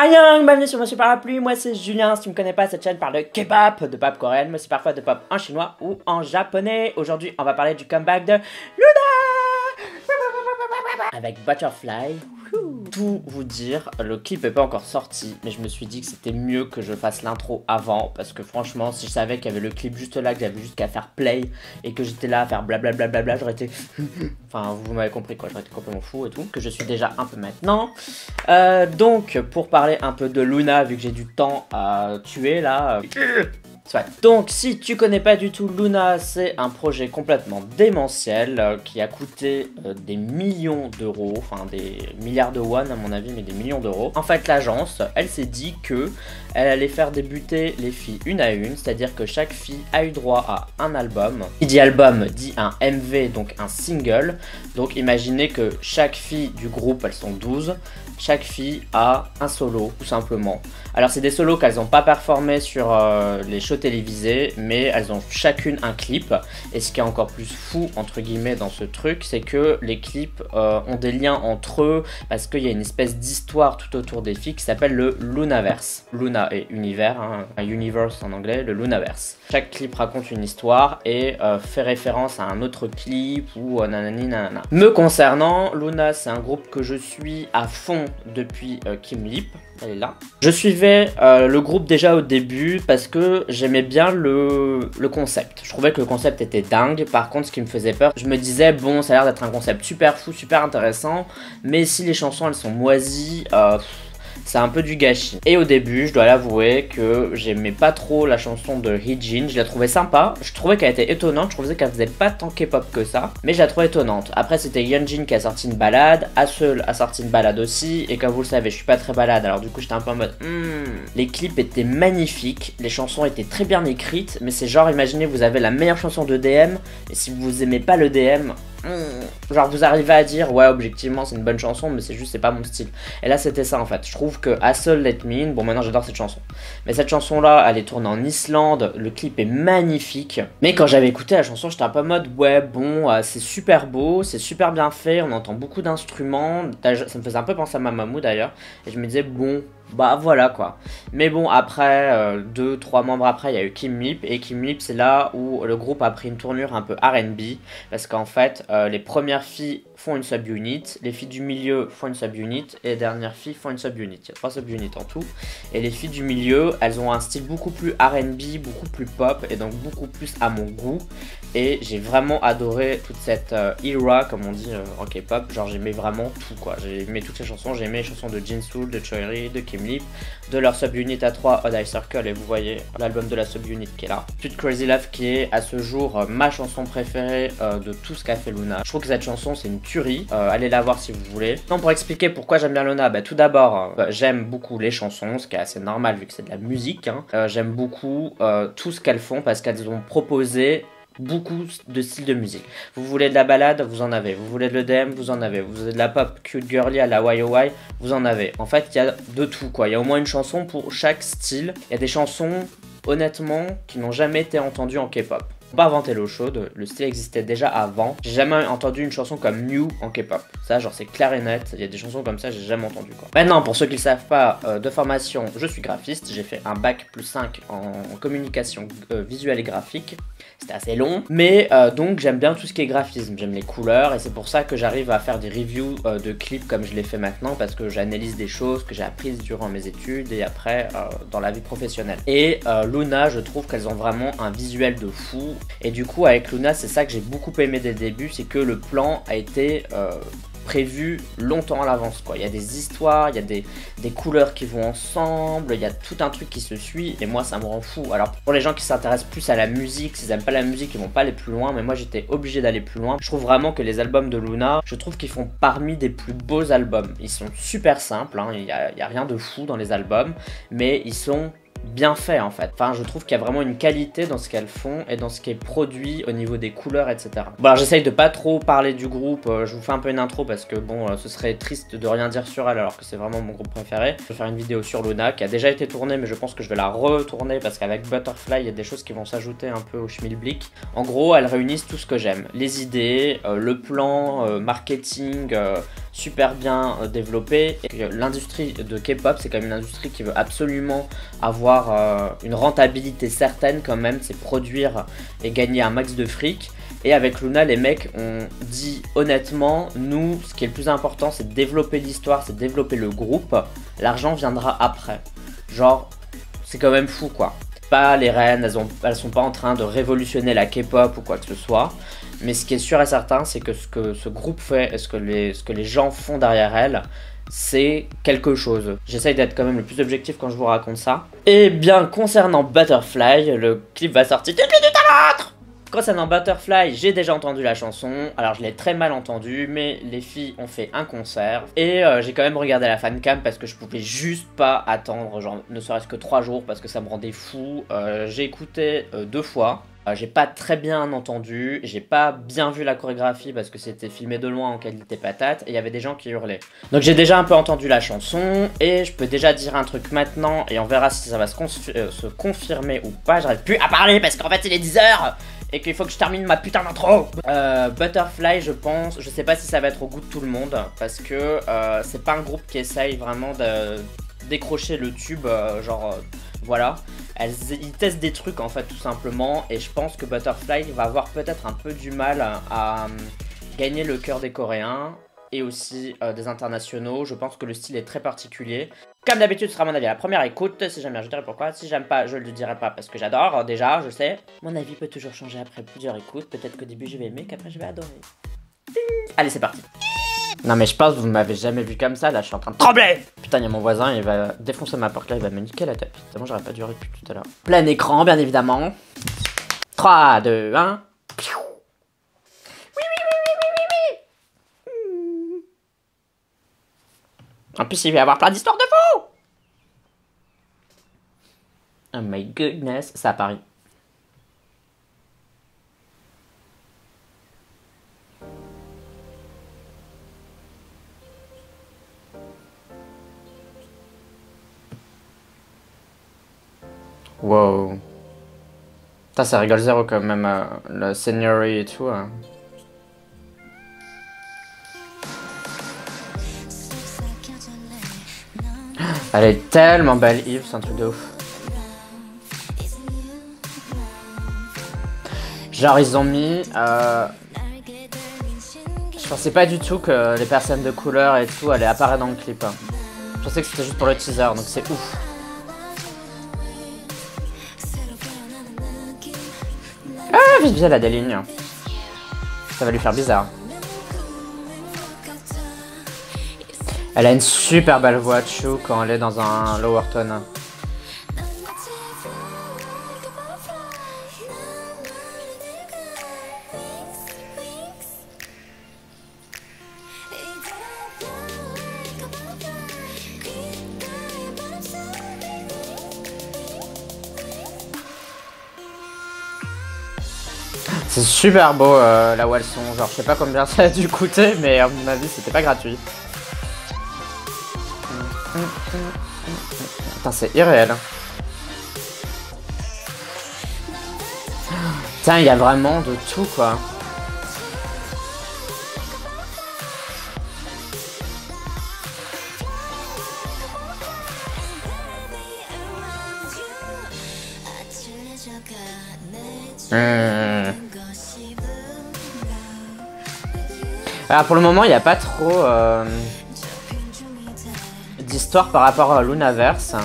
Annyeong, bienvenue sur Monsieur Parapluie, moi c'est Julien. Si tu me connais pas, cette chaîne parle de K-pop, de pop coréenne, mais aussi parfois de pop en chinois ou en japonais. Aujourd'hui, on va parler du comeback de Luna avec Butterfly. Tout vous dire, le clip est pas encore sorti, mais je me suis dit que c'était mieux que je fasse l'intro avant, parce que franchement, si je savais qu'il y avait le clip juste là, que j'avais juste qu'à faire play, et que j'étais là à faire blablabla, j'aurais été... Enfin, vous m'avez compris quoi, j'aurais été complètement fou et tout, que je suis déjà un peu maintenant. Donc, pour parler un peu de Luna, vu que j'ai du temps à tuer là... Soit. Donc si tu connais pas du tout Luna, c'est un projet complètement démentiel qui a coûté des millions d'euros, enfin des milliards de won à mon avis, mais des millions d'euros. En fait l'agence, elle s'est dit que elle allait faire débuter les filles une à une, c'est-à-dire que chaque fille a eu droit à un album. Qui dit album dit un MV, donc un single. Donc imaginez que chaque fille du groupe, elles sont 12, chaque fille a un solo tout simplement. Alors c'est des solos qu'elles n'ont pas performé sur les shows télévisés, mais elles ont chacune un clip. Et ce qui est encore plus fou entre guillemets dans ce truc, c'est que les clips ont des liens entre eux, parce qu'il y a une espèce d'histoire tout autour des filles qui s'appelle le Lunaverse. Luna et univers, hein, un universe en anglais, le Lunaverse. Chaque clip raconte une histoire et fait référence à un autre clip ou nanani nanana. Me concernant, Luna c'est un groupe que je suis à fond depuis Kim Lip. Elle est là. Je suivais le groupe déjà au début parce que j'aimais bien le concept. Je trouvais que le concept était dingue. Par contre, ce qui me faisait peur, je me disais, bon, ça a l'air d'être un concept super fou, super intéressant. Mais si les chansons, elles sont moisies, c'est un peu du gâchis. Et au début, je dois l'avouer que j'aimais pas trop la chanson de Heejin. Je la trouvais sympa. Je trouvais qu'elle était étonnante. Je trouvais qu'elle faisait pas tant K-pop que ça. Mais je la trouvais étonnante. Après, c'était Yeonjin qui a sorti une balade. Haseul a sorti une balade aussi. Et comme vous le savez, je suis pas très balade. Alors du coup, j'étais un peu en mode... Les clips étaient magnifiques. Les chansons étaient très bien écrites. Mais c'est genre, imaginez, vous avez la meilleure chanson de DM. Et si vous aimez pas le DM... genre vous arrivez à dire ouais objectivement c'est une bonne chanson mais c'est juste c'est pas mon style. Et là c'était ça en fait. Je trouve que Haseul Let Me In, bon maintenant j'adore cette chanson, mais cette chanson là elle est tournée en Islande, le clip est magnifique, mais quand j'avais écouté la chanson j'étais un peu en mode ouais bon c'est super beau, c'est super bien fait, on entend beaucoup d'instruments, ça me faisait un peu penser à Mamamoo d'ailleurs, et je me disais bon bah voilà quoi. Mais bon après 2-3 membres après il y a eu Kim Lip, et Kim Lip c'est là où le groupe a pris une tournure un peu R&B, parce qu'en fait les premières filles font une subunit, les filles du milieu font une subunit et les dernières filles font une subunit. Il y a 3 subunits en tout. Et les filles du milieu, elles ont un style beaucoup plus R&B, beaucoup plus pop et donc beaucoup plus à mon goût. Et j'ai vraiment adoré toute cette era, comme on dit en K-pop. Genre j'aimais vraiment tout quoi. J'ai aimé toutes les chansons. J'ai aimé les chansons de Jinsoul, de Choeri, de Kim Lip, de leur subunit à 3, Odd Eye Circle. Et vous voyez l'album de la subunit qui est là. Toute Crazy Love qui est à ce jour ma chanson préférée de tout ce qu'a fait Luna. Je trouve que cette chanson c'est une tuerie, allez la voir si vous voulez. Non, pour expliquer pourquoi j'aime bien Luna, bah, tout d'abord j'aime beaucoup les chansons, ce qui est assez normal vu que c'est de la musique, hein. J'aime beaucoup tout ce qu'elles font parce qu'elles ont proposé beaucoup de styles de musique. Vous voulez de la balade, vous en avez. Vous voulez de l'EDM, vous en avez. Vous voulez de la pop cute girly à la YOY, vous en avez. En fait, il y a de tout quoi. Il y a au moins une chanson pour chaque style. Il y a des chansons, honnêtement, qui n'ont jamais été entendues en K-pop. Pas inventer l'eau chaude, le style existait déjà avant. J'ai jamais entendu une chanson comme New en K-pop. Ça, genre, c'est clair et net. Il y a des chansons comme ça, j'ai jamais entendu quoi. Maintenant, pour ceux qui ne savent pas, de formation, je suis graphiste. J'ai fait un bac +5 en communication visuelle et graphique. C'était assez long, mais donc j'aime bien tout ce qui est graphisme. J'aime les couleurs et c'est pour ça que j'arrive à faire des reviews de clips comme je l'ai fait maintenant, parce que j'analyse des choses que j'ai apprises durant mes études et après dans la vie professionnelle. Et Luna, je trouve qu'elles ont vraiment un visuel de fou. Et du coup avec Luna c'est ça que j'ai beaucoup aimé dès le début, c'est que le plan a été prévu longtemps à l'avance quoi. Il y a des histoires, il y a des couleurs qui vont ensemble, il y a tout un truc qui se suit et moi ça me rend fou. Alors pour les gens qui s'intéressent plus à la musique, s'ils aiment pas la musique ils vont pas aller plus loin, mais moi j'étais obligé d'aller plus loin. Je trouve vraiment que les albums de Luna, je trouve qu'ils font parmi des plus beaux albums. Ils sont super simples, hein. Il y a rien de fou dans les albums, mais ils sont bien fait en fait. Enfin, je trouve qu'il y a vraiment une qualité dans ce qu'elles font et dans ce qui est produit au niveau des couleurs, etc. Bon, alors j'essaye de pas trop parler du groupe, je vous fais un peu une intro parce que bon, ce serait triste de rien dire sur elle alors que c'est vraiment mon groupe préféré. Je vais faire une vidéo sur Luna qui a déjà été tournée, mais je pense que je vais la retourner parce qu'avec Butterfly, il y a des choses qui vont s'ajouter un peu au schmilblick. En gros, elles réunissent tout ce que j'aime. Les idées, le plan, marketing, super bien développé. L'industrie de K-pop, c'est quand même une industrie qui veut absolument avoir une rentabilité certaine quand même, c'est produire et gagner un max de fric. Et avec Luna, les mecs ont dit honnêtement, nous, ce qui est le plus important, c'est de développer l'histoire, c'est de développer le groupe. L'argent viendra après. Genre, c'est quand même fou quoi. Pas les reines, elles sont pas en train de révolutionner la K-pop ou quoi que ce soit. Mais ce qui est sûr et certain, c'est que ce groupe fait et ce que les gens font derrière elles, c'est quelque chose. J'essaye d'être quand même le plus objectif quand je vous raconte ça. Et bien, concernant Butterfly, le clip va sortir d'une minute à l'autre. Concernant Butterfly, j'ai déjà entendu la chanson, alors je l'ai très mal entendue, mais les filles ont fait un concert. Et j'ai quand même regardé la fancam parce que je pouvais juste pas attendre, genre ne serait-ce que 3 jours parce que ça me rendait fou. J'ai écouté 2 fois. J'ai pas très bien entendu, j'ai pas bien vu la chorégraphie parce que c'était filmé de loin en qualité patate et il y avait des gens qui hurlaient. Donc j'ai déjà un peu entendu la chanson et je peux déjà dire un truc maintenant et on verra si ça va se confirmer ou pas. J'arrive plus à parler parce qu'en fait il est 10h et qu'il faut que je termine ma putain d'intro. Butterfly, je pense, je sais pas si ça va être au goût de tout le monde parce que c'est pas un groupe qui essaye vraiment de décrocher le tube, voilà. Ils testent des trucs en fait tout simplement et je pense que Butterfly va avoir peut-être un peu du mal à gagner le cœur des Coréens et aussi des internationaux. Je pense que le style est très particulier. Comme d'habitude, ce sera mon avis à la première écoute. Si j'aime bien, je dirai pourquoi. Si j'aime pas, je le dirai pas parce que j'adore. Déjà, je sais. Mon avis peut toujours changer après plusieurs écoutes. Peut-être qu'au début je vais aimer, qu'après je vais adorer. Allez, c'est parti. Non mais je pense que vous m'avez jamais vu comme ça, là je suis en train de trembler. Putain, il y a mon voisin, il va défoncer ma porte là, il va me niquer la tête. Putain, j'aurais pas dû depuis tout à l'heure. Plein écran, bien évidemment. 3, 2, 1. En plus, il va y avoir plein d'histoires de fous. Oh my goodness, c'est à Paris. Wow. Putain, ça rigole zéro quand même, le seigneurie et tout. Elle est tellement belle, Yves, c'est un truc de ouf. Genre, ils ont mis... Je pensais pas du tout que les personnes de couleur et tout allaient apparaître dans le clip. Je pensais que c'était juste pour le teaser, donc c'est ouf. Ah, vite, elle a des lignes. Ça va lui faire bizarre. Elle a une super belle voix, Chou, quand elle est dans un lower tone. C'est super beau là où elles sont, genre je sais pas combien ça a dû coûter mais à mon avis c'était pas gratuit. Putain c'est irréel. Putain il y a vraiment de tout quoi. Alors pour le moment il n'y a pas trop d'histoire par rapport à Lunaverse.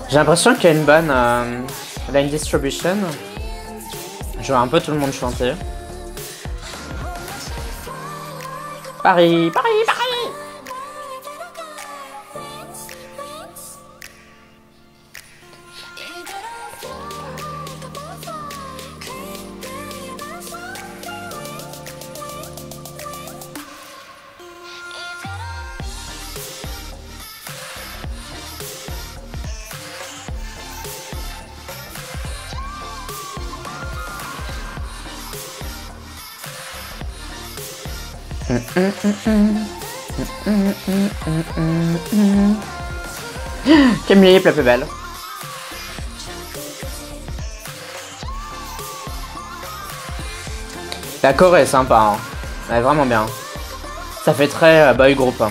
J'ai l'impression qu'il y a une bonne line distribution. Je vois un peu tout le monde chanter. Paris, Paris, Paris. Camille est la plus belle. La Corée est sympa, hein. Elle est vraiment bien. Ça fait très boy group. Hein.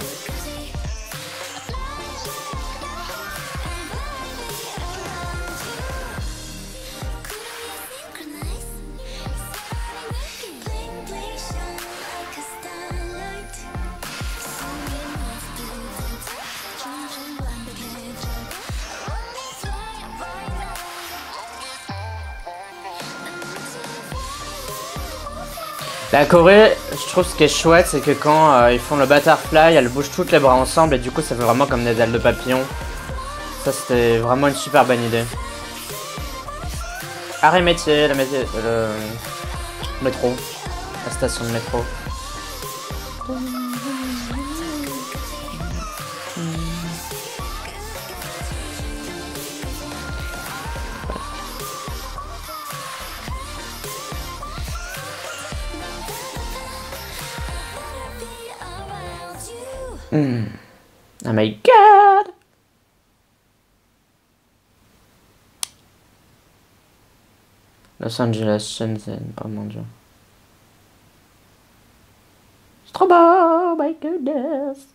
La Corée, je trouve ce qui est chouette, c'est que quand ils font le butterfly, elles bougent toutes les bras ensemble et du coup ça fait vraiment comme des ailes de papillon. Ça c'était vraiment une super bonne idée. Arrêt métier, le métro, la station de métro. Oh my god! Los Angeles, Shenzhen, oh mon dieu. C'est trop beau, oh my goodness!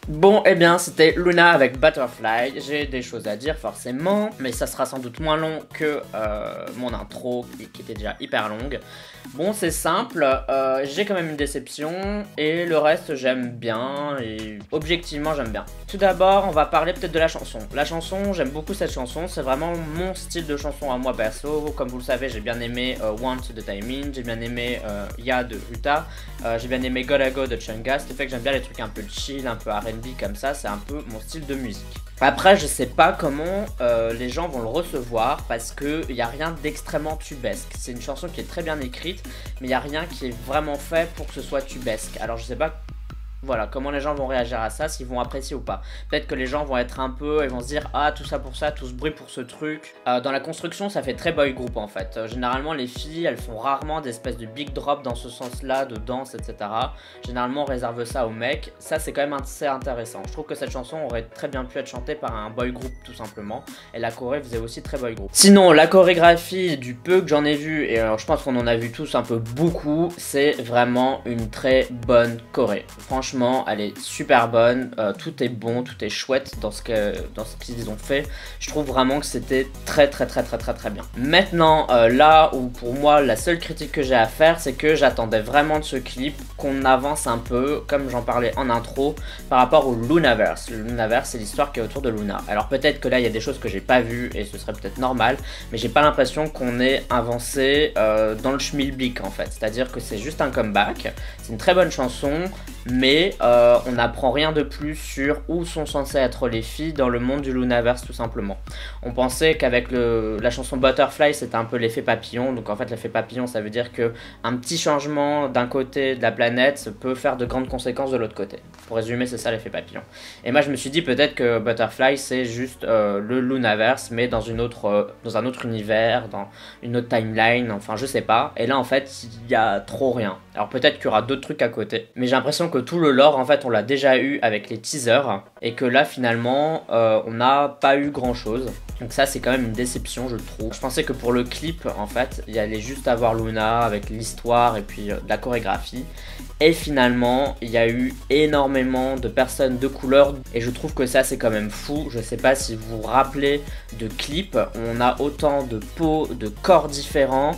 Bon, eh bien, c'était Luna avec Butterfly. J'ai des choses à dire, forcément, mais ça sera sans doute moins long que mon intro, qui était déjà hyper longue. Bon, c'est simple, j'ai quand même une déception, et le reste, j'aime bien, et objectivement, j'aime bien. Tout d'abord, on va parler peut-être de la chanson. La chanson, j'aime beaucoup cette chanson, c'est vraiment mon style de chanson à moi perso. Comme vous le savez, j'ai bien aimé Want de Taemin, j'ai bien aimé Ya de Uta, j'ai bien aimé Gotta Go de Chunga, ce qui fait que j'aime bien les trucs un peu chill, un peu R&B comme ça, c'est un peu mon style de musique. Après, je sais pas comment les gens vont le recevoir parce qu'il n'y a rien d'extrêmement tubesque. C'est une chanson qui est très bien écrite, mais il n'y a rien qui est vraiment fait pour que ce soit tubesque. Alors je sais pas voilà, comment les gens vont réagir à ça, s'ils vont apprécier ou pas. Peut-être que les gens vont être un peu, ils vont se dire ah tout ça pour ça, tout ce bruit pour ce truc. Dans la construction ça fait très boy group en fait. Généralement les filles elles font rarement des espèces de big drop dans ce sens là, de danse etc. Généralement on réserve ça aux mecs. Ça c'est quand même assez intéressant. Je trouve que cette chanson aurait très bien pu être chantée par un boy group tout simplement. Et la choré faisait aussi très boy group. Sinon la chorégraphie du peu que j'en ai vu, et je pense qu'on en a vu tous un peu beaucoup, c'est vraiment une très bonne choré. Franchement elle est super bonne, tout est bon, tout est chouette dans ce qu'ils ont fait. Je trouve vraiment que c'était très bien. Maintenant, là où pour moi la seule critique que j'ai à faire, c'est que j'attendais vraiment de ce clip qu'on avance un peu, comme j'en parlais en intro, par rapport au Lunaverse. Le Lunaverse, c'est l'histoire qui est autour de Luna. Alors peut-être que là, il y a des choses que j'ai pas vues et ce serait peut-être normal, mais j'ai pas l'impression qu'on ait avancé dans le schmilblick en fait. C'est-à-dire que c'est juste un comeback, c'est une très bonne chanson, mais on n'apprend rien de plus sur où sont censées être les filles dans le monde du Lunaverse tout simplement. On pensait qu'avec la chanson Butterfly c'était un peu l'effet papillon, donc en fait l'effet papillon ça veut dire que un petit changement d'un côté de la planète peut faire de grandes conséquences de l'autre côté. Pour résumer c'est ça l'effet papillon. Et moi je me suis dit peut-être que Butterfly c'est juste le Lunaverse mais dans un autre univers, dans une autre timeline, enfin je sais pas. Et là en fait il y a trop rien. Alors peut-être qu'il y aura d'autres trucs à côté, mais j'ai l'impression que tout le lore en fait on l'a déjà eu avec les teasers et que là finalement on n'a pas eu grand chose. Donc ça c'est quand même une déception je trouve. Je pensais que pour le clip en fait il y allait juste avoir Luna avec l'histoire et puis de la chorégraphie. Et finalement il y a eu énormément de personnes de couleur et je trouve que ça c'est quand même fou. Je sais pas si vous vous rappelez de clips où on a autant de peaux, de corps différents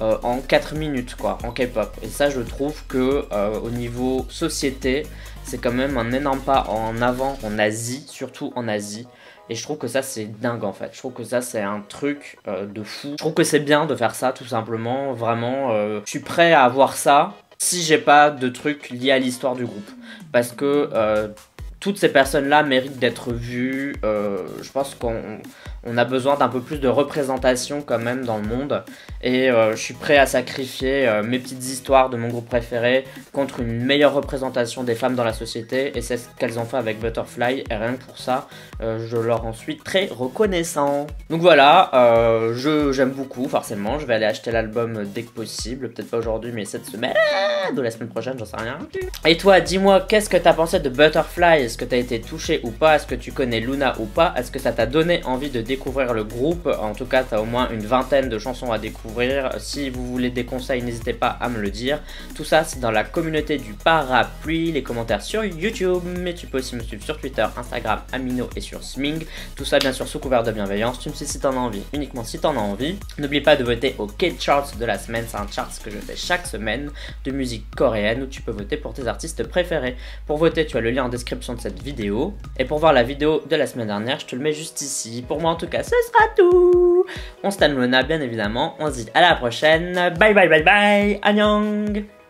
en 4 minutes quoi, en K-pop. Et ça je trouve que au niveau société c'est quand même un énorme pas en avant en Asie, surtout en Asie. Et je trouve que ça c'est dingue en fait, je trouve que ça c'est un truc de fou. Je trouve que c'est bien de faire ça tout simplement, vraiment je suis prêt à voir ça si j'ai pas de trucs liés à l'histoire du groupe. Parce que toutes ces personnes-là méritent d'être vues, je pense qu'on a besoin d'un peu plus de représentation quand même dans le monde. et je suis prêt à sacrifier mes petites histoires de mon groupe préféré contre une meilleure représentation des femmes dans la société, et c'est ce qu'elles ont fait avec Butterfly, et rien que pour ça, je leur en suis très reconnaissant. Donc voilà, j'aime beaucoup, forcément, je vais aller acheter l'album dès que possible, peut-être pas aujourd'hui mais cette semaine, de la semaine prochaine, j'en sais rien. Et toi, dis-moi, qu'est-ce que t'as pensé de Butterfly? Est-ce que t'as été touché ou pas? Est-ce que tu connais Luna ou pas? Est-ce que ça t'a donné envie de découvrir le groupe? En tout cas, t'as au moins une vingtaine de chansons à découvrir. Si vous voulez des conseils, n'hésitez pas à me le dire. Tout ça, c'est dans la communauté du parapluie, les commentaires sur YouTube, mais tu peux aussi me suivre sur Twitter, Instagram, Amino et sur Sming. Tout ça, bien sûr, sous couvert de bienveillance. Tu me suis si t'en as envie, uniquement si t'en as envie. N'oublie pas de voter au K-Charts de la semaine. C'est un chart que je fais chaque semaine de musique coréenne où tu peux voter pour tes artistes préférés. Pour voter, tu as le lien en description de cette vidéo. Et pour voir la vidéo de la semaine dernière, je te le mets juste ici. Pour moi, en tout cas, ce sera tout. On stan Luna, bien évidemment. On se dit à la prochaine. Bye bye bye bye. Annyeong.